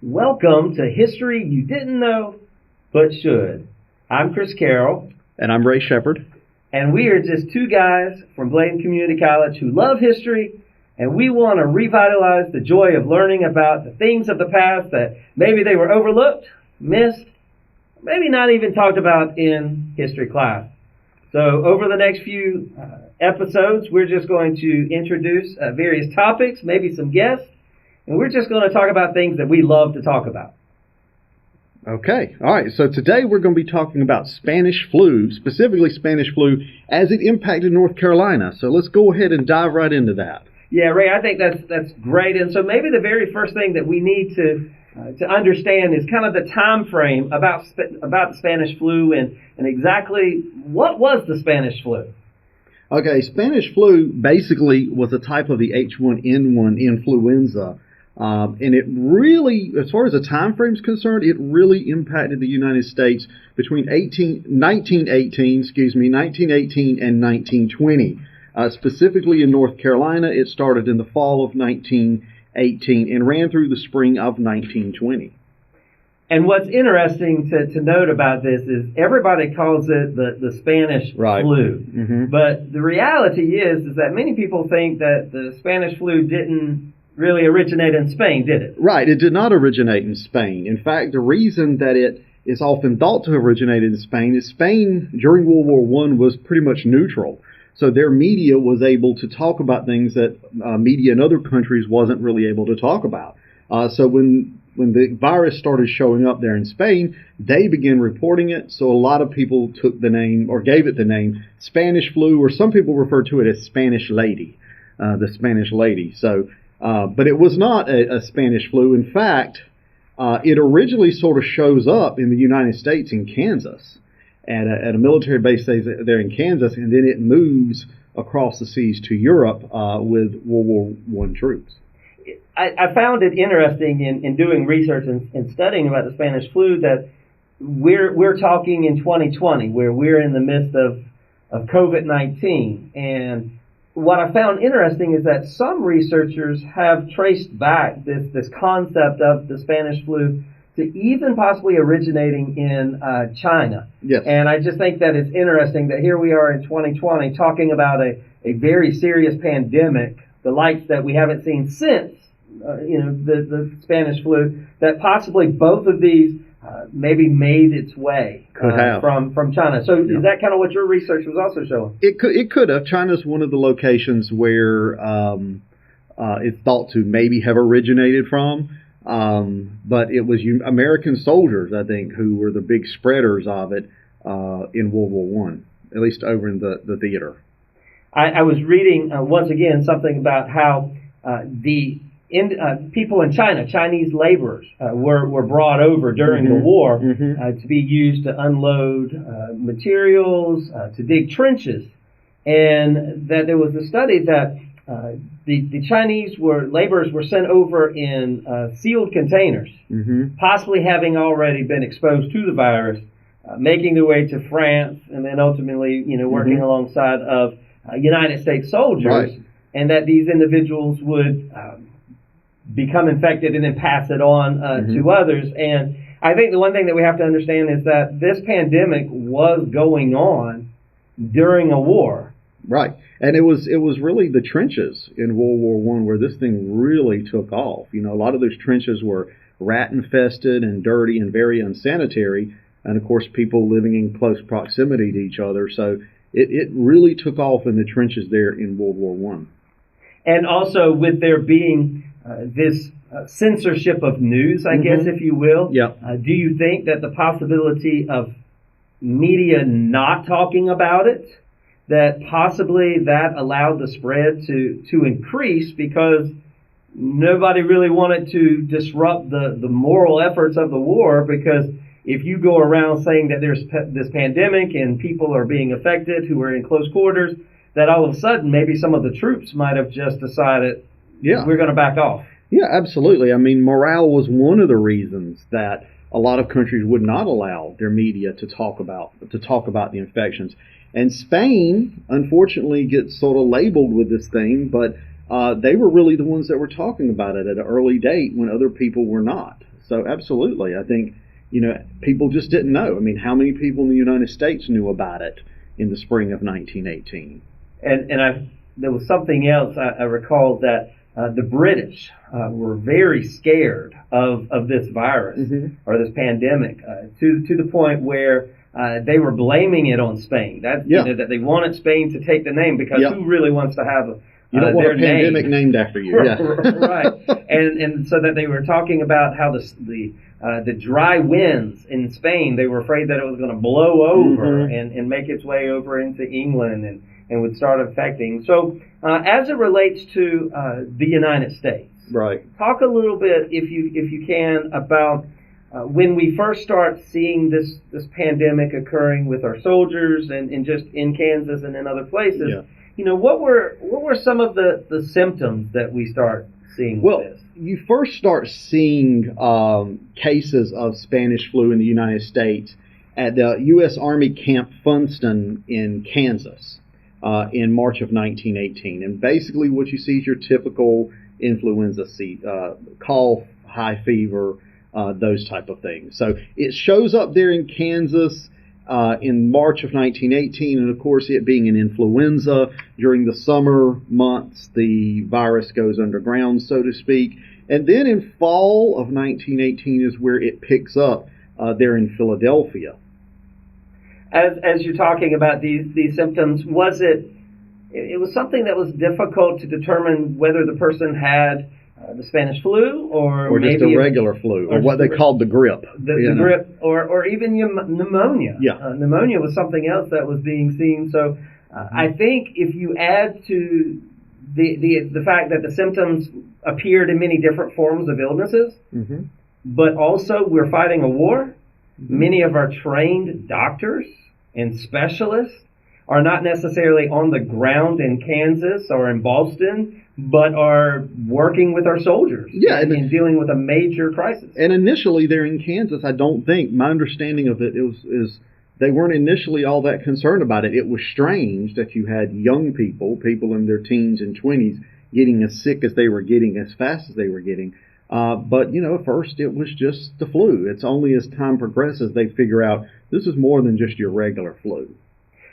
Welcome to History You Didn't Know But Should. I'm Chris Carroll. And I'm Ray Shepard. And we are just two guys from Bladen Community College who love history, and we want to revitalize the joy of learning about the things of the past that maybe they were overlooked, missed, maybe not even talked about in history class. So over the next few episodes, we're just going to introduce various topics, maybe some guests, and we're just going to talk about things that we love to talk about. Okay. All right. So today we're going to be talking about Spanish flu, specifically Spanish flu as it impacted North Carolina. So let's go ahead and dive right into that. Yeah, Ray, I think that's great. And so maybe the very first thing that we need to understand is kind of the time frame about the Spanish flu and exactly what was the Spanish flu. Okay. Spanish flu basically was a type of the H1N1 influenza. And it really, as far as the time frame is concerned, it really impacted the United States between 1918 and 1920. Specifically in North Carolina, it started in the fall of 1918 and ran through the spring of 1920. And what's interesting to note about this is everybody calls it the Spanish flu. Mm-hmm. But the reality is that many people think that the Spanish flu didn't really originate in Spain, did it? Right. It did not originate in Spain. In fact, the reason that it is often thought to have originated in Spain is Spain during World War I was pretty much neutral. So their media was able to talk about things that media in other countries wasn't really able to talk about. So when the virus started showing up there in Spain, they began reporting it. So a lot of people took the name or gave it the name Spanish flu, or some people refer to it as Spanish lady, the Spanish lady. So but it was not a Spanish flu. In fact, it originally sort of shows up in the United States in Kansas at a military base there in Kansas, and then it moves across the seas to Europe with World War I troops. I found it interesting in doing research and studying about the Spanish flu that we're talking in 2020, where we're in the midst of COVID-19, and what I found interesting is that some researchers have traced back this concept of the Spanish flu to even possibly originating in China. Yes. And I just think that it's interesting that here we are in 2020 talking about a very serious pandemic, the likes that we haven't seen since the Spanish flu, that possibly both of these maybe made its way from China. So is that kind of what your research was also showing? It could have. China's one of the locations where it's thought to maybe have originated from. But it was American soldiers, I think, who were the big spreaders of it in World War I, at least over in the theater. I was reading, once again, something about how people in China, Chinese laborers, were brought over during the war to be used to unload materials, to dig trenches, and that there was a study that the Chinese laborers were sent over in sealed containers, possibly having already been exposed to the virus, making their way to France, and then ultimately, working alongside of United States soldiers, and that these individuals would become infected and then pass it on to others. And I think the one thing that we have to understand is that this pandemic was going on during a war. Right. And it was really the trenches in World War I where this thing really took off. A lot of those trenches were rat infested and dirty and very unsanitary. And of course, people living in close proximity to each other. So it really took off in the trenches there in World War I. And also with there being this censorship of news, I guess, if you will. Yeah. Do you think that the possibility of media not talking about it, that possibly that allowed the spread to increase because nobody really wanted to disrupt the moral efforts of the war? Because if you go around saying that there's this pandemic and people are being affected who are in close quarters, that all of a sudden maybe some of the troops might have just decided, we're going to back off. Yeah, absolutely. I mean, morale was one of the reasons that a lot of countries would not allow their media to talk about the infections. And Spain, unfortunately, gets sort of labeled with this thing, but they were really the ones that were talking about it at an early date when other people were not. So absolutely, I think, people just didn't know. I mean, how many people in the United States knew about it in the spring of 1918? And there was something else I recall that the British were very scared of this virus or this pandemic to the point where they were blaming it on Spain. That they wanted Spain to take the name because who really wants to have you don't want their a pandemic name named after you? Yeah. Right. And so that they were talking about how the dry winds in Spain, they were afraid that it was going to blow over and make its way over into England and would start affecting. So as it relates to the United States, right? Talk a little bit, if you can, about when we first start seeing this pandemic occurring with our soldiers and just in Kansas and in other places. Yeah. What were some of the symptoms that we start seeing with this? You first start seeing cases of Spanish flu in the United States at the U.S. Army Camp Funston in Kansas in March of 1918. And basically what you see is your typical influenza cough, high fever, those type of things. So it shows up there in Kansas in March of 1918, and of course it being an influenza, during the summer months the virus goes underground, so to speak. And then in fall of 1918 is where it picks up there in Philadelphia. As you're talking about these symptoms, was it was something that was difficult to determine whether the person had the Spanish flu or just maybe a regular flu, or what they called the grip. The grip, or even pneumonia. Yeah. Pneumonia was something else that was being seen. So I think if you add to the fact that the symptoms appeared in many different forms of illnesses, but also we're fighting a war, many of our trained doctors and specialists are not necessarily on the ground in Kansas or in Boston, but are working with our soldiers and dealing with a major crisis. And initially there in Kansas, I don't think, my understanding of it is they weren't initially all that concerned about it. It was strange that you had young people in their teens and 20s, getting as sick as they were getting, as fast as they were getting. But, at first it was just the flu. It's only as time progresses they figure out this is more than just your regular flu.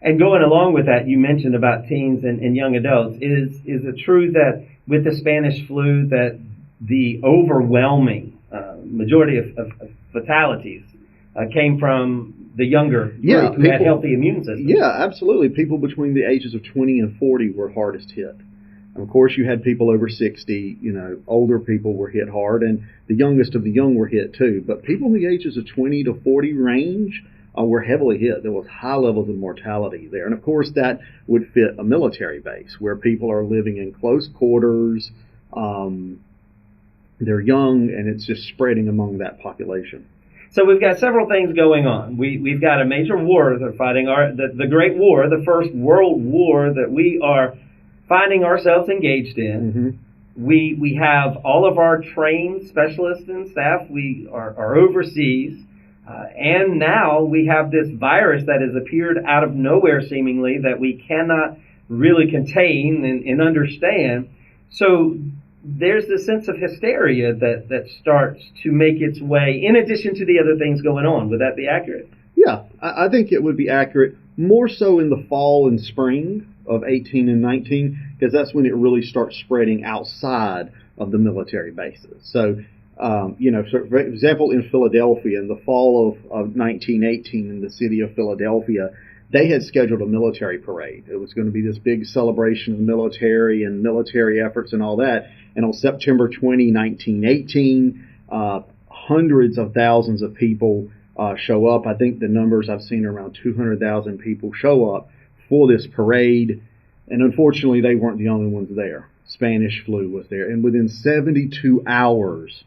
And going along with that, you mentioned about teens and young adults. Is it true that with the Spanish flu that the overwhelming majority of fatalities came from the younger group who had healthy immune systems? Yeah, absolutely. People between the ages of 20 and 40 were hardest hit. Of course, you had people over 60, older people were hit hard, and the youngest of the young were hit too. But people in the ages of 20 to 40 range were heavily hit. There was high levels of mortality there. And of course, that would fit a military base where people are living in close quarters. They're young, and it's just spreading among that population. So we've got several things going on. We've got a major war they're fighting, the Great War, the First World War that we are finding ourselves engaged in. We have all of our trained specialists and staff. We are overseas. And now we have this virus that has appeared out of nowhere, seemingly, that we cannot really contain and understand. So there's this sense of hysteria that starts to make its way, in addition to the other things going on. Would that be accurate? Yeah, I think it would be accurate, more so in the fall and spring of 18 and 19, because that's when it really starts spreading outside of the military bases. So, so for example, in Philadelphia, in the fall of 1918, in the city of Philadelphia, they had scheduled a military parade. It was going to be this big celebration of military and military efforts and all that. And on September 20, 1918, hundreds of thousands of people show up. I think the numbers I've seen are around 200,000 people show up for this parade. And unfortunately, they weren't the only ones there. Spanish flu was there. And within 72 hours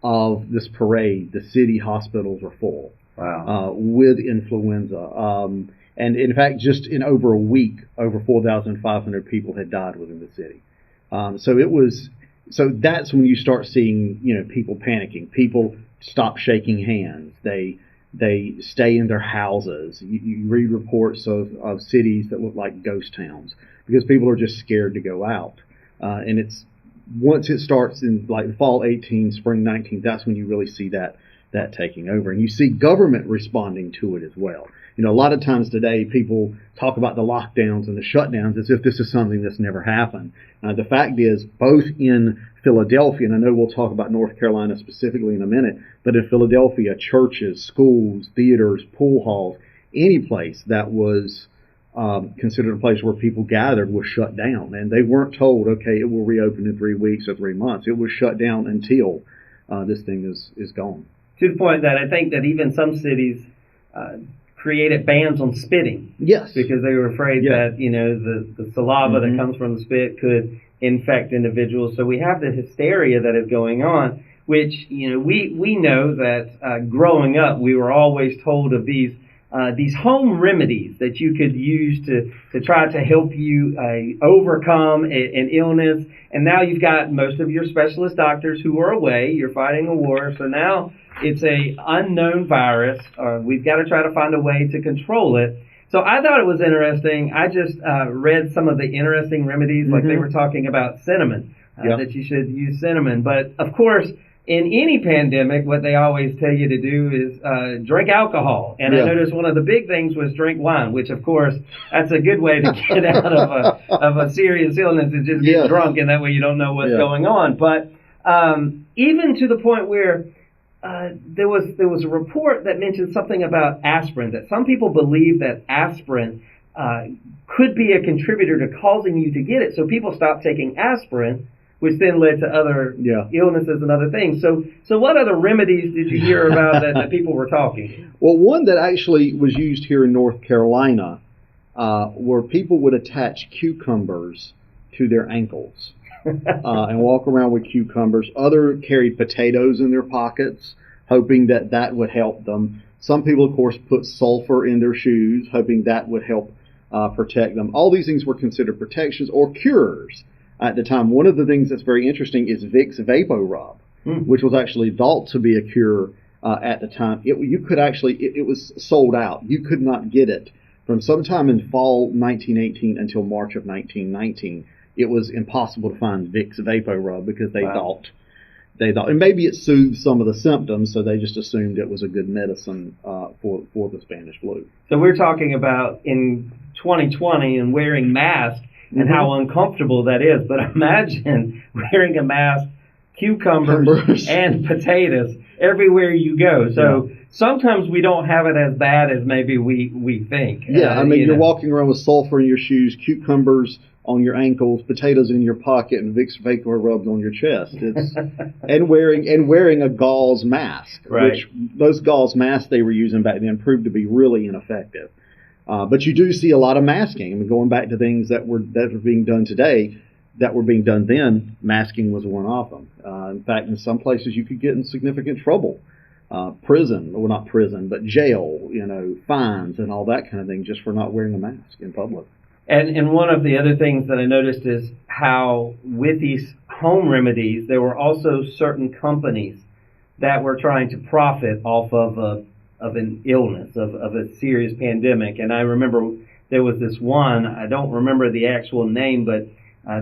of this parade, the city hospitals were full. Wow. With influenza. And in fact, just in over a week, over 4,500 people had died within the city. So that's when you start seeing, people panicking. People stop shaking hands. They stay in their houses. You read reports of cities that look like ghost towns because people are just scared to go out. And it's once it starts in like fall 18, spring 19, that's when you really see that taking over. And you see government responding to it as well. You know, a lot of times today people talk about the lockdowns and the shutdowns as if this is something that's never happened. The fact is, both in Philadelphia, and I know we'll talk about North Carolina specifically in a minute, but in Philadelphia, churches, schools, theaters, pool halls, any place that was considered a place where people gathered was shut down. And they weren't told, okay, it will reopen in 3 weeks or 3 months. It was shut down until this thing is gone. To the point that I think that even some cities created bans on spitting. Yes. Because they were afraid that, you know, the saliva that comes from the spit could infect individuals. So we have the hysteria that is going on, which, you know, we know that growing up, we were always told of these home remedies that you could use to try to help you overcome an illness. And now you've got most of your specialist doctors who are away. You're fighting a war. So now it's a unknown virus. We've got to try to find a way to control it. So I thought it was interesting. I just read some of the interesting remedies, like they were talking about cinnamon, that you should use cinnamon. But, of course, in any pandemic, what they always tell you to do is drink alcohol. And I noticed one of the big things was drink wine, which, of course, that's a good way to get out of a serious illness, is just get drunk, and that way you don't know what's going on. But even to the point where there was a report that mentioned something about aspirin, that some people believe that aspirin could be a contributor to causing you to get it. So people stopped taking aspirin, which then led to other illnesses and other things. So what other remedies did you hear about that people were talking? Well, one that actually was used here in North Carolina, where people would attach cucumbers to their ankles and walk around with cucumbers. Others carried potatoes in their pockets, hoping that would help them. Some people, of course, put sulfur in their shoes, hoping that would help protect them. All these things were considered protections or cures at the time. One of the things that's very interesting is Vicks VapoRub, which was actually thought to be a cure at the time. It was sold out. You could not get it from sometime in fall 1918 until March of 1919. It was impossible to find Vicks VapoRub because they thought, and maybe it soothed some of the symptoms, so they just assumed it was a good medicine for the Spanish flu. So we're talking about in 2020 and wearing masks and how uncomfortable that is. But imagine wearing a mask, cucumbers and potatoes everywhere you go. So sometimes we don't have it as bad as maybe we think. Yeah, you're walking around with sulfur in your shoes, cucumbers on your ankles, potatoes in your pocket, and Vicks VapoRub on your chest. It's and wearing a gauze mask, which those gauze masks they were using back then proved to be really ineffective. But you do see a lot of masking. I mean, going back to things that were being done today, that were being done then, masking was one of them. In fact, in some places you could get in significant trouble. Prison, or not prison, but jail, fines and all that kind of thing just for not wearing a mask in public. And one of the other things that I noticed is how with these home remedies, there were also certain companies that were trying to profit off of an illness, of a serious pandemic. And I remember there was this one, I don't remember the actual name, but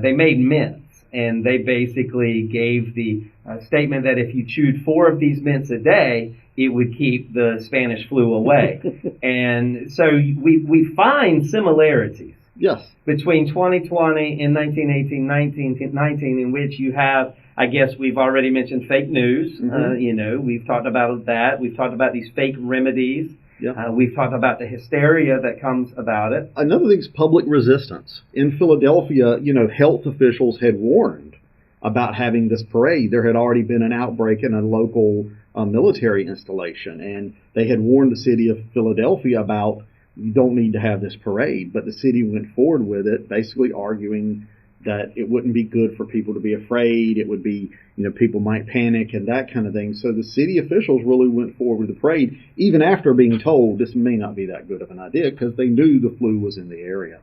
they made mints. And they basically gave the statement that if you chewed 4 of these mints a day, it would keep the Spanish flu away. And so we find similarities. Yes. Between 2020 and 1919, in which you have, I guess we've already mentioned fake news. We've talked about that. We've talked about these fake remedies. Yeah. We've talked about the hysteria that comes about it. Another thing is public resistance. In Philadelphia, health officials had warned about having this parade. There had already been an outbreak in a local military installation, and they had warned the city of Philadelphia about, you don't need to have this parade. But the city went forward with it, basically arguing that it wouldn't be good for people to be afraid. It would be, people might panic and that kind of thing. So the city officials really went forward with the parade, even after being told this may not be that good of an idea, because they knew the flu was in the area.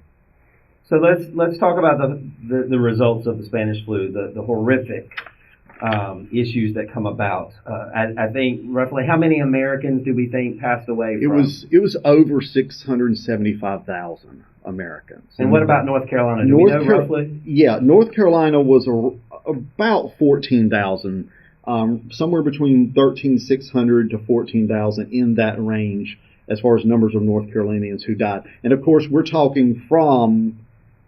So let's talk about the results of the Spanish flu, the horrific issues that come about. I think roughly how many Americans do we think passed away from? It was over 675,000 Americans. And what about North Carolina? Do we know roughly? Yeah, North Carolina was about 14,000, somewhere between 13,600 to 14,000, in that range as far as numbers of North Carolinians who died. And of course, we're talking from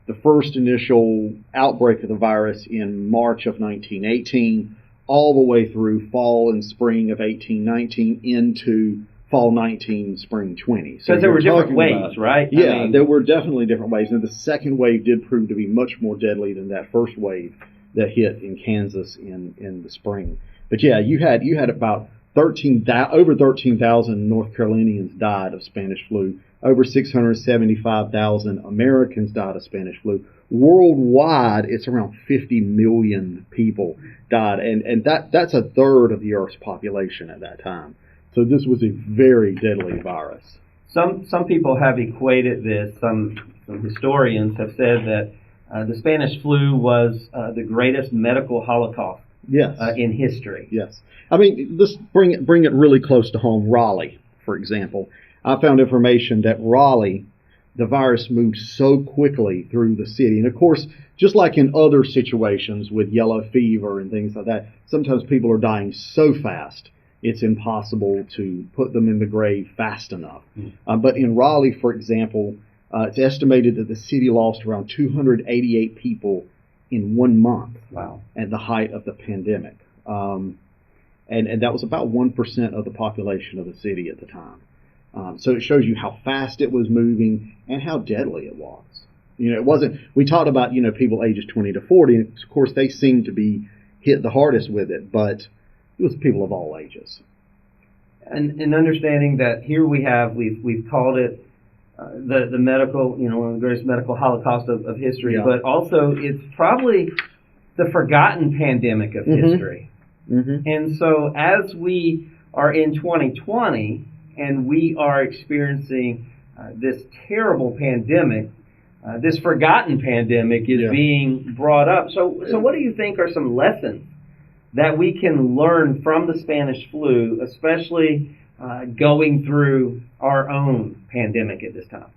the first initial outbreak of the virus in March of 1918 all the way through fall and spring of 1819 into fall 19, spring 20. So there were different waves, right? Yeah, there were definitely different waves. And the second wave did prove to be much more deadly than that first wave that hit in Kansas in the spring. But yeah, you had about over 13,000 North Carolinians died of Spanish flu. Over 675,000 Americans died of Spanish flu. Worldwide, it's around 50 million people died, and that's a third of the Earth's population at that time. So this was a very deadly virus. Some people have equated this. Some historians have said that the Spanish flu was the greatest medical holocaust. Yes. In history. Yes. I mean, let's bring it really close to home. Raleigh, for example. I found information that Raleigh, the virus moved so quickly through the city. And of course, just like in other situations with yellow fever and things like that, sometimes people are dying so fast, it's impossible to put them in the grave fast enough. But in Raleigh, for example, it's estimated that the city lost around 288 people in 1 month. Wow. At the height of the pandemic. And that was about 1% of the population of the city at the time. So it shows you how fast it was moving and how deadly it was. It wasn't, we talked about, people ages 20 to 40, and of course they seemed to be hit the hardest with it, but it was people of all ages. And understanding that here we've called it the medical, one of the greatest medical holocaust of history, yeah. But also it's probably the forgotten pandemic of history. Mm-hmm. And so as we are in 2020 and we are experiencing this terrible pandemic, this forgotten pandemic is being brought up. So what do you think are some lessons that we can learn from the Spanish flu, especially going through our own pandemic at this time?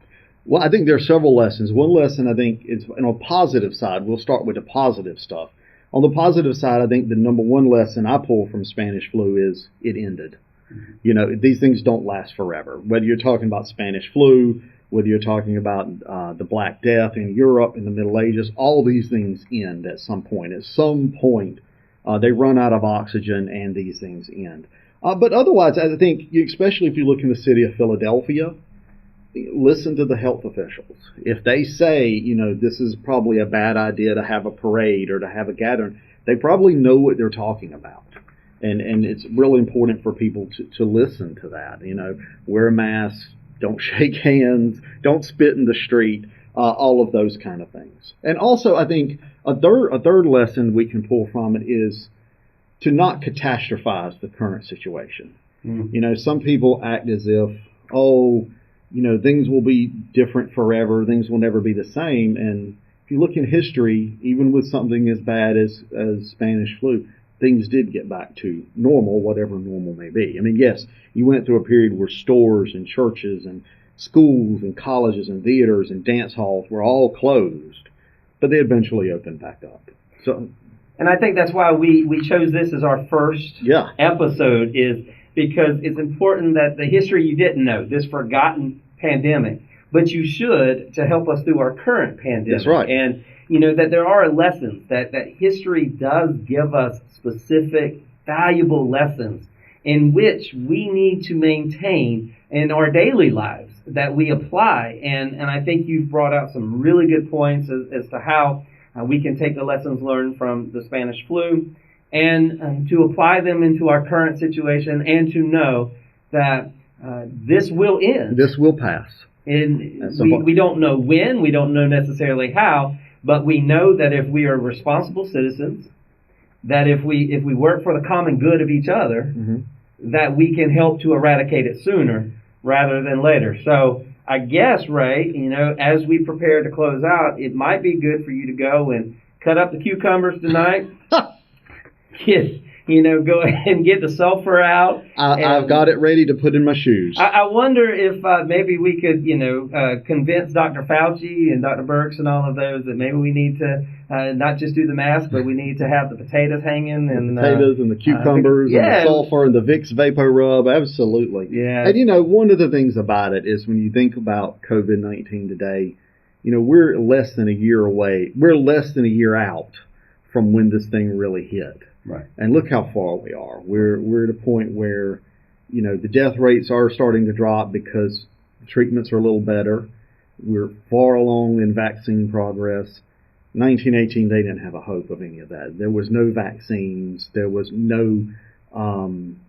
Well, I think there are several lessons. One lesson, I think, is on a positive side. We'll start with the positive stuff. On the positive side, I think the number one lesson I pull from Spanish flu is it ended. Mm-hmm. These things don't last forever. Whether you're talking about Spanish flu, whether you're talking about the Black Death in Europe in the Middle Ages, all these things end at some point. At some point, they run out of oxygen and these things end. But otherwise, I think, especially if you look in the city of Philadelphia, listen to the health officials. If they say, this is probably a bad idea to have a parade or to have a gathering, they probably know what they're talking about. And it's really important for people to listen to that. Wear a mask, don't shake hands, don't spit in the street, all of those kind of things. And also, I think a third lesson we can pull from it is to not catastrophize the current situation. Mm. Some people act as if, things will be different forever, things will never be the same. And if you look in history, even with something as bad as Spanish flu, things did get back to normal, whatever normal may be. I mean, yes, you went through a period where stores and churches and schools and colleges and theaters and dance halls were all closed, but they eventually opened back up. And I think that's why we chose this as our first episode, is because it's important that the history you didn't know, this forgotten pandemic, but you should, to help us through our current pandemic. That's right. And, that there are lessons, that history does give us specific, valuable lessons in which we need to maintain in our daily lives that we apply. And I think you've brought out some really good points as to how we can take the lessons learned from the Spanish flu and to apply them into our current situation and to know that this will end. This will pass. And we don't know when, we don't know necessarily how, but we know that if we are responsible citizens, that if we work for the common good of each other, mm-hmm. that we can help to eradicate it sooner rather than later. So I guess, Ray, as we prepare to close out, it might be good for you to go and cut up the cucumbers tonight go ahead and get the sulfur out. I've got it ready to put in my shoes. I wonder if maybe we could, convince Dr. Fauci and Dr. Birx and all of those that maybe we need to not just do the mask, but we need to have the potatoes hanging and the potatoes and the cucumbers and the sulfur and the Vicks Vapor Rub. Absolutely. Yeah. And one of the things about it is when you think about COVID-19 today, we're less than a year away. We're less than a year out from when this thing really hit. Right. And look how far we are. We're at a point where, the death rates are starting to drop because the treatments are a little better. We're far along in vaccine progress. 1918, they didn't have a hope of any of that. There was no vaccines. There was no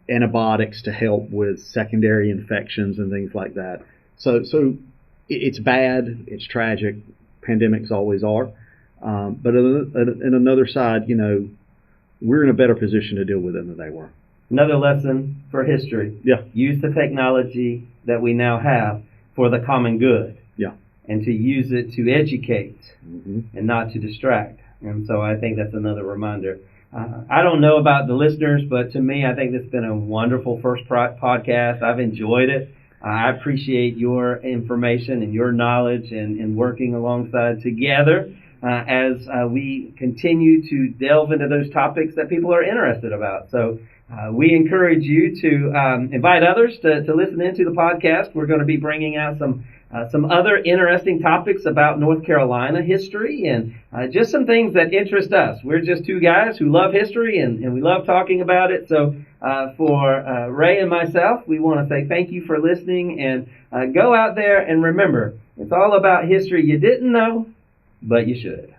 antibiotics to help with secondary infections and things like that. So it's bad. It's tragic. Pandemics always are. But in another side, we're in a better position to deal with it than they were. Another lesson for history. Yeah. Use the technology that we now have for the common good. Yeah. And to use it to educate and not to distract. And so I think that's another reminder. I don't know about the listeners, but to me, I think this has been a wonderful first podcast. I've enjoyed it. I appreciate your information and your knowledge and working alongside together as we continue to delve into those topics that people are interested about. So we encourage you to invite others to listen into the podcast. We're going to be bringing out some other interesting topics about North Carolina history and just some things that interest us. We're just two guys who love history and we love talking about it. So for Ray and myself, we want to say thank you for listening and go out there and remember, it's all about history you didn't know, but you should.